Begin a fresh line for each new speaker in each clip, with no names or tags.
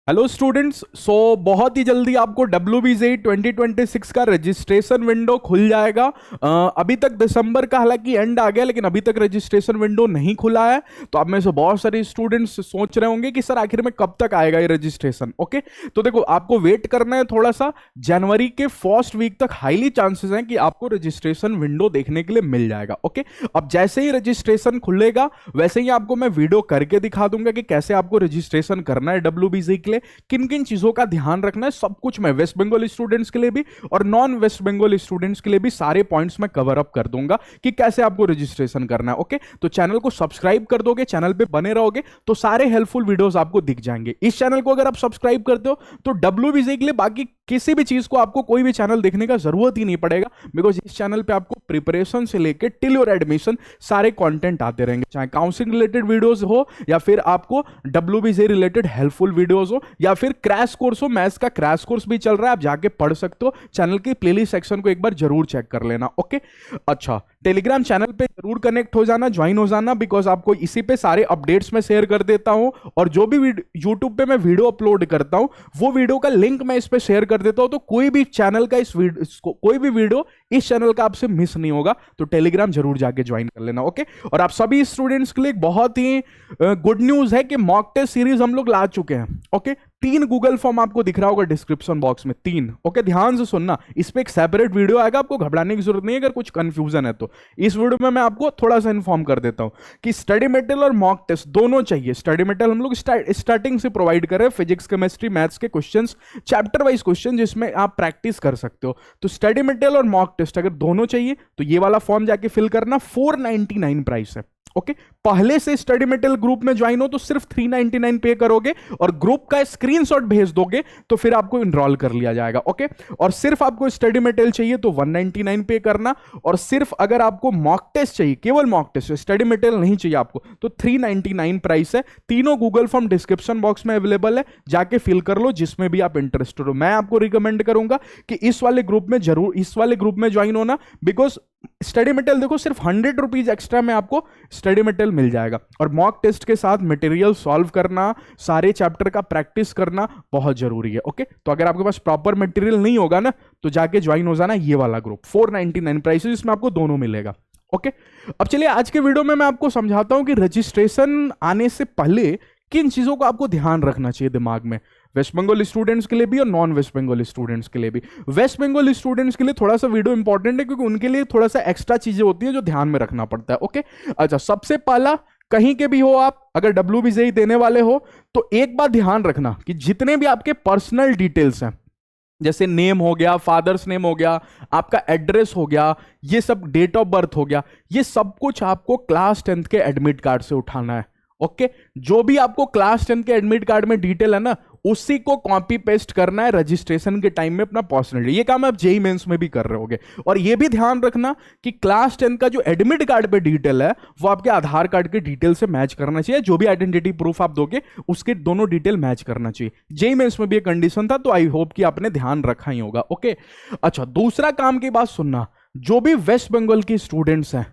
Hello students. बहुत ही जल्दी आपको WBJEE 2026 का रजिस्ट्रेशन विंडो खुल जाएगा। अभी तक दिसंबर का हालांकि एंड आ गया, लेकिन अभी तक रजिस्ट्रेशन विंडो नहीं खुला है। तो आप में से बहुत सारे स्टूडेंट्स सोच रहे होंगे कि सर आखिर में कब तक आएगा ये रजिस्ट्रेशन। ओके, तो देखो आपको वेट करना है थोड़ा सा। जनवरी के फर्स्ट वीक तक हाईली चांसेस हैं कि आपको रजिस्ट्रेशन विंडो देखने के लिए मिल जाएगा। ओके, अब जैसे ही रजिस्ट्रेशन खुलेगा वैसे ही आपको मैं वीडियो करके दिखा दूंगा कि कैसे आपको रजिस्ट्रेशन करना है WBJEE के लिए, किन किन चीजों का ध्यान रखना है। सब कुछ मैं वेस्ट बंगाल स्टूडेंट्स के लिए भी और नॉन वेस्ट बंगाल स्टूडेंट्स के लिए भी सारे पॉइंट्स मैं कवर अप कर दूंगा कि कैसे आपको रजिस्ट्रेशन करना है। ओके, तो चैनल को सब्सक्राइब कर दोगे, चैनल पे बने रहोगे तो सारे हेल्पफुल वीडियोस आपको दिख जाएंगे। इस चैनल को अगर आप सब्सक्राइब करते हो तो WBJEE के लिए बाकी किसी भी चीज को आपको कोई भी चैनल देखने का जरूरत ही नहीं पड़ेगा, बिकॉज इस चैनल पे आपको प्रिपरेशन से लेकर टिल योर एडमिशन सारे कंटेंट आते रहेंगे, चाहे काउंसलिंग रिलेटेड वीडियोस हो या फिर आपको WBJEE रिलेटेड हेल्पफुल वीडियोस हो या फिर क्रैश कोर्स हो। मैथ्स का क्रैश कोर्स भी चल रहा है, आप जाके पढ़ सकते हो। चैनल की प्लेलिस्ट सेक्शन को एक बार जरूर चेक कर लेना। ओके, अच्छा, टेलीग्राम चैनल पे जरूर कनेक्ट हो जाना, ज्वाइन हो जाना, बिकॉज आपको इसी पे सारे अपडेट्स में शेयर कर देता हूं और जो भी यूट्यूब पे मैं वीडियो अपलोड करता हूं वो वीडियो का लिंक मैं इस पे शेयर कर देता हूं, तो कोई भी चैनल का कोई भी वीडियो इस चैनल का आपसे मिस नहीं होगा। तो टेलीग्राम जरूर जाके ज्वाइन कर लेना। ओके, और आप सभी स्टूडेंट्स के लिए बहुत ही गुड न्यूज है कि मॉक टेस्ट सीरीज हम लोग ला चुके हैं। ओके, 3 गूगल फॉर्म आपको दिख रहा होगा डिस्क्रिप्शन बॉक्स में, 3। ओके, ध्यान से सुनना, इस पे एक सेपरेट वीडियो आएगा, आपको घबराने की जरूरत नहीं है अगर कुछ कंफ्यूजन है तो। इस वीडियो में मैं आपको थोड़ा सा इन्फॉर्म कर देता हूं कि स्टडी मटेरियल और मॉक टेस्ट दोनों चाहिए। स्टडी मटेरियल हम लोग स्टार्टिंग से प्रोवाइड कर रहे हैं, फिजिक्स केमिस्ट्री मैथ्स के क्वेश्चंस, चैप्टर वाइज क्वेश्चन जिसमें आप प्रैक्टिस कर सकते हो। तो स्टडी मटेरियल और मॉक टेस्ट अगर दोनों चाहिए तो ये वाला फॉर्म जाके फिल करना। 499 प्राइस है। ओके, पहले से स्टडी मटेरियल ग्रुप में ज्वाइन हो तो सिर्फ 399 पे करोगे और ग्रुप का स्क्रीनशॉट भेज दोगे तो फिर आपको इनरोल कर लिया जाएगा। ओके, और सिर्फ आपको स्टडी मटेरियल चाहिए तो 199 पे करना, और सिर्फ अगर आपको मॉक टेस्ट चाहिए, केवल मॉक टेस्ट, स्टडी मटेरियल नहीं चाहिए आपको, तो 399 प्राइस है। तीनों गूगल फॉर्म डिस्क्रिप्शन बॉक्स में अवेलेबल है, जाके फिल कर लो जिसमें भी आप इंटरेस्टेड हो। मैं आपको रिकमेंड करूंगा कि इस वाले ग्रुप में जरूर, इस वाले ग्रुप में ज्वाइन होना, बिकॉज स्टडी मटेरियल देखो सिर्फ 100 रुपीज एक्स्ट्रा में आपको स्टडी मटेरियल मिल जाएगा, और मॉक टेस्ट के साथ मटेरियल सॉल्व करना, सारे चैप्टर का प्रैक्टिस करना बहुत जरूरी है। ओके, तो अगर आपके पास प्रॉपर मटेरियल नहीं होगा ना तो जाके ज्वाइन हो जाना ये वाला ग्रुप। 499 प्राइस है, इसमें आपको दोनों मिलेगा। ओके, अब चलिए आज के वीडियो में मैं आपको समझाता हूं कि रजिस्ट्रेशन आने से पहले किन चीजों को आपको ध्यान रखना चाहिए दिमाग में, वेस्ट बंगाल स्टूडेंट्स के लिए भी और नॉन वेस्ट बंगाल स्टूडेंट्स के लिए भी। वेस्ट बंगाल स्टूडेंट्स के लिए थोड़ा सा वीडियो इंपॉर्टेंट है क्योंकि उनके लिए थोड़ा सा एक्स्ट्रा चीजें होती हैं जो ध्यान में रखना पड़ता है। ओके, अच्छा, सबसे पहला, कहीं के भी हो आप, अगर WBJEE देने वाले हो तो एक बात ध्यान रखना कि जितने भी आपके पर्सनल डिटेल्स हैं, जैसे नेम हो गया, फादर्स नेम हो गया, आपका एड्रेस हो गया, ये सब, डेट ऑफ बर्थ हो गया, ये सब कुछ आपको क्लास 10th के एडमिट कार्ड से उठाना है। ओके, जो भी आपको क्लास 10 के एडमिट कार्ड में डिटेल है ना, उसी को कॉपी पेस्ट करना है रजिस्ट्रेशन के टाइम में अपना पर्सनली। ये काम आप JEE मेंस में भी कर रहे होगे। और ये भी ध्यान रखना कि क्लास 10 का जो एडमिट कार्ड पे डिटेल है वो आपके आधार कार्ड के डिटेल से मैच करना चाहिए। जो भी आइडेंटिटी प्रूफ आप दोगे उसके दोनों डिटेल मैच करना चाहिए। JEE मेंस में भी एक कंडीशन था, तो आई होप कि आपने ध्यान रखा ही होगा। ओके, अच्छा, दूसरा काम की बात सुनना, जो भी वेस्ट बंगाल के स्टूडेंट्स हैं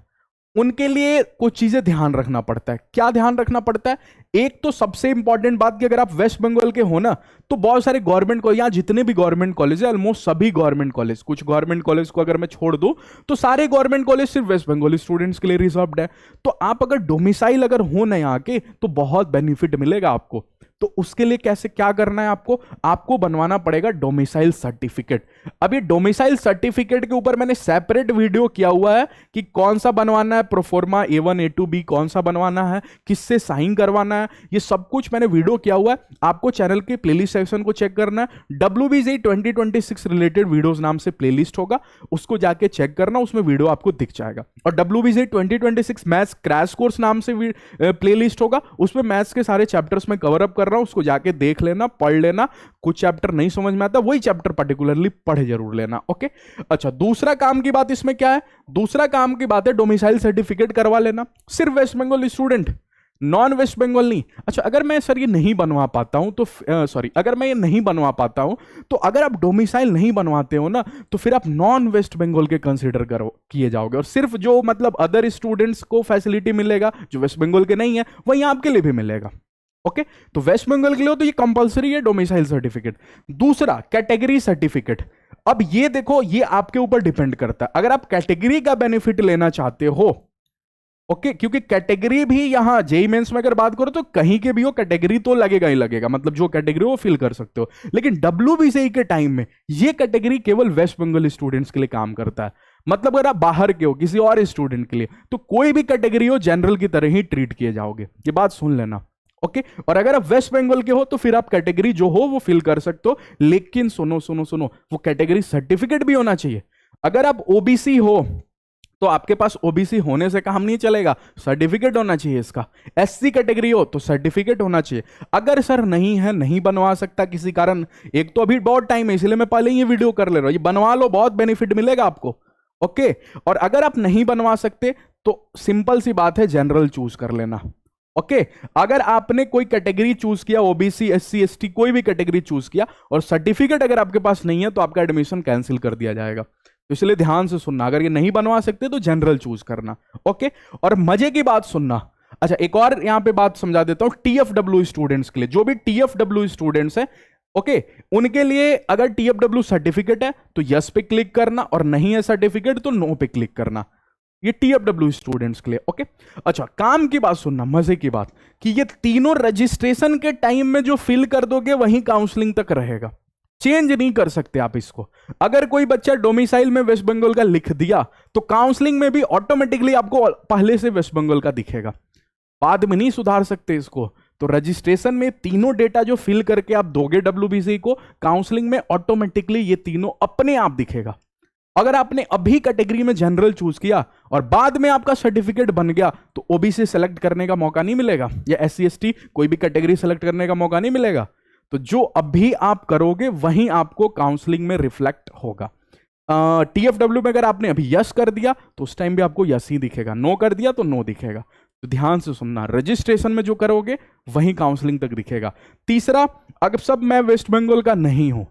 उनके लिए कुछ चीजें ध्यान रखना पड़ता है। क्या ध्यान रखना पड़ता है? एक तो सबसे इंपॉर्टेंट बात कि अगर आप वेस्ट बंगाल के हो ना तो बहुत सारे गवर्नमेंट को, यहाँ जितने भी गवर्नमेंट कॉलेज है, ऑलमोस्ट सभी गवर्नमेंट कॉलेज, कुछ गवर्नमेंट कॉलेज को अगर मैं छोड़ दूं तो सारे गवर्नमेंट कॉलेज सिर्फ वेस्ट बंगाली स्टूडेंट्स के लिए रिजर्व्ड है। तो आप अगर डोमिसाइल अगर हो ना यहाँ के तो बहुत बेनिफिट मिलेगा आपको। तो उसके लिए कैसे, क्या करना है आपको बनवाना पड़ेगा डोमिसाइल सर्टिफिकेट। अब ये डोमिसाइल सर्टिफिकेट के ऊपर मैंने सेपरेट वीडियो किया हुआ है कि कौन सा बनवाना है, प्रोफॉर्मा A1 A2 B कौन सा बनवाना है, किससे साइन करवाना है, ये सब कुछ मैंने वीडियो किया हुआ है। आपको चैनल के प्लेलिस्ट सेक्शन को चेक करना है। WBJEE 2026 रिलेटेड वीडियोस नाम से प्लेलिस्ट होगा, उसको जाके चेक करना, उसमें वीडियो आपको दिख जाएगा। और WBJEE 2026 मैथ्स क्रैश कोर्स नाम से प्लेलिस्ट होगा, उसमें मैथ्स के सारे चैप्टर्स में कवर अप कर रहा हूं, उसको जाके देख लेना, पढ़ लेना। कुछ चैप्टर नहीं समझ में आता, वही चैप्टर पर्टिकुलरली पढ़ जरूर लेना। ओके, अच्छा, दूसरा काम की बात इसमें क्या है? दूसरा काम की बात है डोमिसाइल सर्टिफिकेट करवा लेना। सिर्फ वेस्ट बंगाल स्टूडेंट, नॉन वेस्ट बंगाल नहीं। अच्छा, अगर मैं सर ये नहीं बनवा पाता हूं तो अगर मैं ये नहीं बनवा पाता हूं तो अगर आप डोमिसाइल नहीं बनवाते हो ना तो फिर आप नॉन वेस्ट बंगाल के कंसीडर किए जाओगे, और सिर्फ जो मतलब अदर स्टूडेंट्स को फैसिलिटी मिलेगा जो वेस्ट बंगाल के नहीं है वही आपके लिए भी मिलेगा। ओके, तो वेस्ट बंगाल के लिए हो तो ये कंपलसरी है डोमिसाइल सर्टिफिकेट। दूसरा कैटेगरी सर्टिफिकेट। अब ये देखो, ये आपके ऊपर डिपेंड करता है, अगर आप कैटेगरी का बेनिफिट लेना चाहते हो, ओके, क्योंकि कैटेगरी भी यहां जेई मेंस में अगर बात करो तो कहीं के भी हो कैटेगरी तो लगेगा ही लगेगा, मतलब जो कैटेगरी हो फिल कर सकते हो। लेकिन डब्ल्यूबीसीई के टाइम में ये कैटेगरी केवल वेस्ट बंगाल स्टूडेंट्स के लिए काम करता है। मतलब अगर आप बाहर के हो किसी और स्टूडेंट के लिए तो कोई भी कैटेगरी हो जनरल की तरह ही ट्रीट किए जाओगे, ये बात सुन लेना। ओके, और अगर आप वेस्ट बंगाल के हो तो फिर आप कैटेगरी जो हो वो फिल कर सकते हो, लेकिन सुनो सुनो सुनो, वो कैटेगरी सर्टिफिकेट भी होना चाहिए। अगर आप ओबीसी हो तो आपके पास ओबीसी होने से काम नहीं चलेगा, सर्टिफिकेट होना चाहिए इसका। एससी कैटेगरी हो तो सर्टिफिकेट होना चाहिए। अगर सर नहीं है, नहीं बनवा सकता किसी कारण, एक तो अभी बहुत टाइम है इसलिए मैं पहले ही ये वीडियो कर ले रहा हूं, ये बनवा लो, बहुत बेनिफिट मिलेगा आपको। ओके, और अगर आप नहीं बनवा सकते तो सिंपल सी बात है, जनरल चूज कर लेना। ओके, अगर आपने कोई कैटेगरी चूज किया, ओबीसी एससी एसटी कोई भी कैटेगरी चूज किया और सर्टिफिकेट अगर आपके पास नहीं है तो आपका एडमिशन कैंसिल कर दिया जाएगा। तो इसलिए ध्यान से सुनना, अगर ये नहीं बनवा सकते तो जनरल चूज करना। ओके, और मजे की बात सुनना। अच्छा, एक और यहां पे बात समझा देता हूं टीएफडब्ल्यू स्टूडेंट्स के लिए, जो भी टीएफडब्ल्यू स्टूडेंट्स हैं, ओके, उनके लिए अगर टीएफडब्ल्यू सर्टिफिकेट है तो यस पे क्लिक करना, और नहीं है सर्टिफिकेट तो नो पे क्लिक करना। ये टीएफडब्ल्यू स्टूडेंट्स के लिए। ओके, अच्छा, काम की बात सुनना, मजे की बात, कि ये तीनों रजिस्ट्रेशन के टाइम में जो फिल कर दोगे वही काउंसलिंग तक रहेगा, चेंज नहीं कर सकते आप इसको। अगर कोई बच्चा डोमिसाइल में वेस्ट बंगाल का लिख दिया तो काउंसलिंग में भी ऑटोमेटिकली आपको पहले से वेस्ट बंगाल का दिखेगा, बाद में नहीं सुधार सकते इसको। तो रजिस्ट्रेशन में तीनों डेटा जो फिल करके आप दोगे डब्ल्यूबीसी को, काउंसलिंग में ऑटोमेटिकली ये तीनों अपने आप दिखेगा। अगर आपने अभी कैटेगरी में जनरल चूज किया और बाद में आपका सर्टिफिकेट बन गया तो ओबीसी सेलेक्ट करने का मौका नहीं मिलेगा, या एससी एसटी कोई भी कैटेगरी सेलेक्ट करने का मौका नहीं मिलेगा। तो जो अभी आप करोगे वहीं आपको काउंसलिंग में रिफ्लेक्ट होगा। टीएफडब्ल्यू में अगर आपने अभी यस कर दिया तो उस टाइम भी आपको यस ही दिखेगा, नो कर दिया तो नो दिखेगा। तो ध्यान से सुनना, रजिस्ट्रेशन में जो करोगे वहीं काउंसलिंग तक दिखेगा। तीसरा, अगर सब मैं वेस्ट बंगाल का नहीं हूं,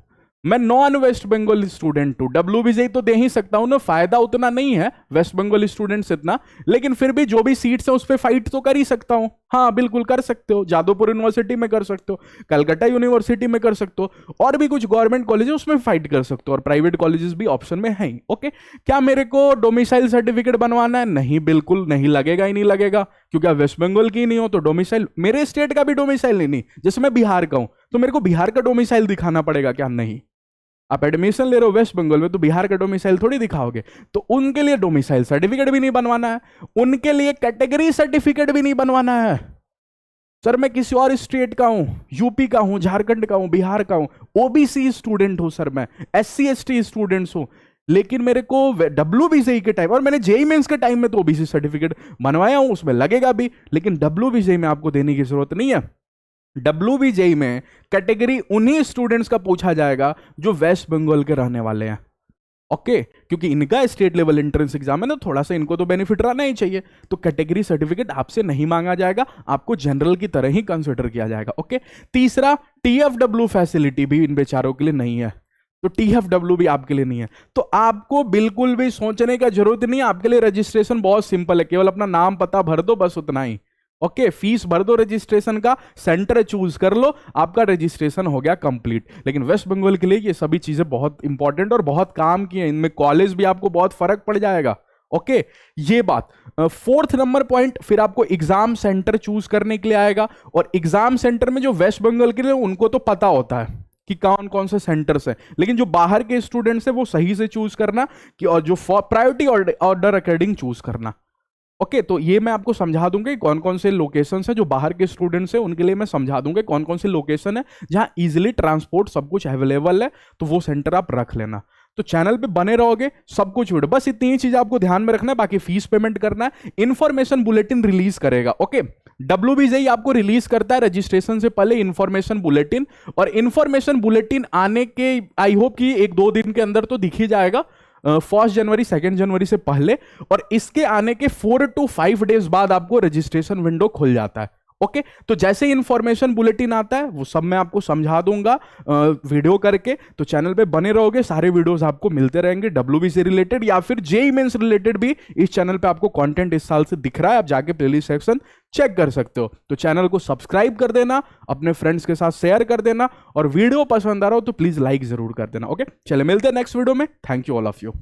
मैं नॉन वेस्ट बंगाल स्टूडेंट हूं, डब्ल्यूबीसीई तो दे ही सकता हूं ना, फायदा उतना नहीं है वेस्ट बंगाल स्टूडेंट्स इतना, लेकिन फिर भी जो भी सीट्स है उस पर फाइट तो कर ही सकता हूं। हाँ बिल्कुल कर सकते हो, जादवपुर यूनिवर्सिटी में कर सकते हो, कलकत्ता यूनिवर्सिटी में कर सकते हो, और भी कुछ गवर्नमेंट कॉलेज उसमें फाइट कर सकते हो, और प्राइवेट कॉलेजेस भी ऑप्शन में है। ओके, क्या मेरे को डोमिसाइल सर्टिफिकेट बनवाना है? नहीं, बिल्कुल नहीं, लगेगा ही नहीं लगेगा, क्योंकि आप वेस्ट बंगाल की नहीं हो तो डोमिसाइल, मेरे स्टेट का भी डोमिसाइल नहीं, जैसे मैं बिहार का हूं तो मेरे को बिहार का डोमिसाइल दिखाना पड़ेगा क्या? नहीं। आप एडमिशन ले रहे हो वेस्ट बंगाल में तो बिहार का डोमिसाइल थोड़ी दिखाओगे, तो उनके लिए डोमिसाइल सर्टिफिकेट भी नहीं बनवाना है, उनके लिए कैटेगरी सर्टिफिकेट भी नहीं बनवाना है। सर मैं किसी और स्टेट का हूं, यूपी का हूं, झारखंड का हूं, बिहार का हूं, ओबीसी स्टूडेंट हूं, सर मैं एससी एसटी स्टूडेंट्स हूं, लेकिन मेरे को डब्ल्यूबीसीई के टाइम, और मैंने जेईई मेंस के टाइम में तो ओबीसी सर्टिफिकेट बनवाया हूं, उसमें लगेगा भी, लेकिन डब्ल्यूबीसीई में आपको देने की जरूरत नहीं है। डब्ल्यूबीजेई में कैटेगरी उन्हीं स्टूडेंट्स का पूछा जाएगा जो वेस्ट बंगाल के रहने वाले हैं। ओके, क्योंकि इनका स्टेट लेवल एंट्रेंस एग्जाम है ना, थोड़ा सा इनको तो बेनिफिट रहना ही चाहिए, तो कैटेगरी सर्टिफिकेट आपसे नहीं मांगा जाएगा, आपको जनरल की तरह ही कंसिडर किया जाएगा। ओके, तीसरा, टीएफडब्ल्यू फैसिलिटी भी इन बेचारों के लिए नहीं है, तो टीएफडब्ल्यू भी आपके लिए नहीं है। तो आपको बिल्कुल भी सोचने का जरूरत नहीं है, आपके लिए रजिस्ट्रेशन बहुत सिंपल है, केवल अपना नाम पता भर दो, बस उतना ही। ओके, फीस भर दो रजिस्ट्रेशन का, सेंटर चूज कर लो, आपका रजिस्ट्रेशन हो गया कंप्लीट। लेकिन वेस्ट बंगाल के लिए ये सभी चीजें बहुत इंपॉर्टेंट और बहुत काम की हैं, इनमें कॉलेज भी आपको बहुत फर्क पड़ जाएगा। ओके, ये बात। फोर्थ नंबर पॉइंट, फिर आपको एग्जाम सेंटर चूज करने के लिए आएगा, और एग्जाम सेंटर में जो वेस्ट बंगाल के लिए उनको तो पता होता है कि कौन कौन से सेंटर्स हैं, लेकिन जो बाहर के स्टूडेंट्स हैं वो सही से चूज करना, कि और जो प्रायोरिटी ऑर्डर अकॉर्डिंग चूज करना। ओके, तो ये मैं आपको समझा दूंगा कौन कौन से लोकेशन है, जो बाहर के स्टूडेंट्स हैं उनके लिए मैं समझा दूंगा कौन कौन से लोकेशन है जहां इजीली ट्रांसपोर्ट सब कुछ अवेलेबल है, तो वो सेंटर आप रख लेना। तो चैनल पे बने रहोगे, सब कुछ वीडियो, बस इतनी ही चीज आपको ध्यान में रखना है, बाकी फीस पेमेंट करना है। इंफॉर्मेशन बुलेटिन रिलीज करेगा। ओके, डब्ल्यूबीजेई आपको रिलीज करता है रजिस्ट्रेशन से पहले इंफॉर्मेशन बुलेटिन, और इंफॉर्मेशन बुलेटिन आने के आई होप कि 1-2 दिन के अंदर तो दिख ही जाएगा, 1 जनवरी 2 जनवरी से पहले, और इसके आने के 4 to 5 डेज बाद आपको रजिस्ट्रेशन विंडो खुल जाता है। ओके तो जैसे ही इंफॉर्मेशन बुलेटिन आता है वो सब मैं आपको समझा दूंगा वीडियो करके। तो चैनल पे बने रहोगे, सारे वीडियोस आपको मिलते रहेंगे डब्ल्यूबी से रिलेटेड या फिर जेईई मेंस रिलेटेड भी इस चैनल पे आपको कंटेंट इस साल से दिख रहा है, आप जाके प्लेलिस्ट सेक्शन चेक कर सकते हो। तो चैनल को सब्सक्राइब कर देना, अपने फ्रेंड्स के साथ शेयर कर देना और वीडियो पसंद आ रहा हो तो प्लीज लाइक जरूर कर देना। ओके चले मिलते हैं नेक्स्ट वीडियो में। Thank you all of you.